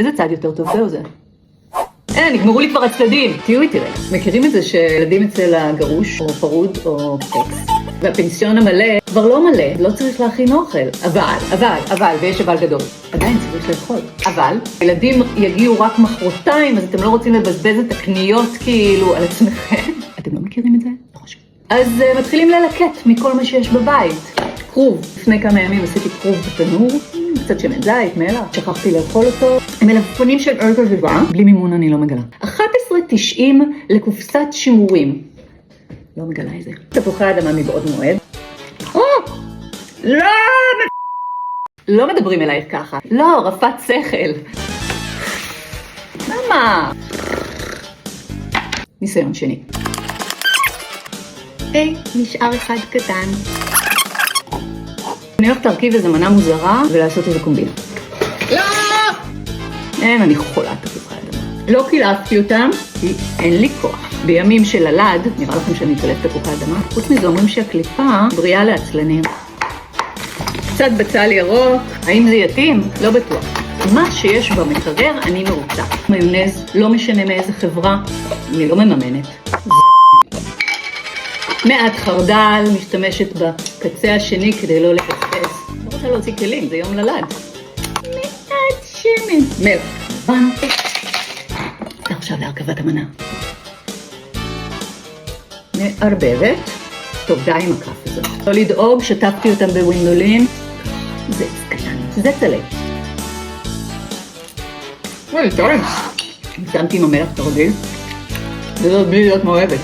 איזה צד יותר טוב? זהו זה. נגמרו לי כבר הצדדים. תהיו איתי רגע. מכירים את זה שילדים אצל הגרוש, או פרוד, או אקס, והפנסיון המלא כבר לא מלא, לא צריך להכין אוכל. אבל, ויש אבל גדול. עדיין צריך לאכול. אבל, ילדים יגיעו רק מחרתיים, אז אתם לא רוצים לבזבז את הקניות כאילו על עצמכם. אתם לא מכירים את זה? לא חשוב. אז מתחילים ללקט מכל מה שיש בבית. כרוב. לפני כמה ימים עשיתי כרוב בתנור. קצת שמן זית, מלח, שכחתי לאכול אותו. מלפפונים של ארץ וזיבה, בלי מימון אני לא מגלה. 11.90 לקופסת שימורים. לא מגלה איזה. תפוחי אדמה מבעוד מועד. לא מדברים אלייך ככה. לא, רפת שכל. למה? ניסיון שני. נשאר אחד קטן. אני הולכת להרכיב איזו מנה מוזרה ולעשות איזו קומבינה. לא! אני חולה תפוחי אדמה. לא קילפתי אותם, כי אין לי כוח. בימים של הלד, נראה לכם שאני אקלף תפוחי אדמה. חוץ מזה אומרים שהקליפה בריאה לעצלנים. קצת בצל ירוק, האם זה יתאים? לא בטוח. מה שיש במקרר אני מרוצה. מיונז, לא משנה מאיזה חברה, אני לא מממנת. מעט חרדל, משתמשת בקצה השני כדי לא לפספס. לא רוצה להוציא כלים, זה יום ללד. מעט שמן. מלח. עכשיו להרכבת המנה. מערבבת. טוב, די עם הכף הזאת. לא לדאוג, שטפתי אותם בווינדולין. זה קטן. זה צלק. וואי, טוב. שמתי עם המלח תרגיל. וזאת בלי להיות מאוהבת.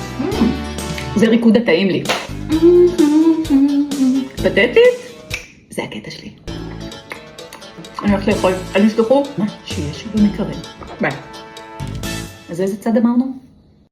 זה ריקוד הטעים לי. פתטית? זה הקטע שלי. אני הולכת לאכול. אל תשכחו מה שיש במקרר. ביי. אז איזה צד אמרנו?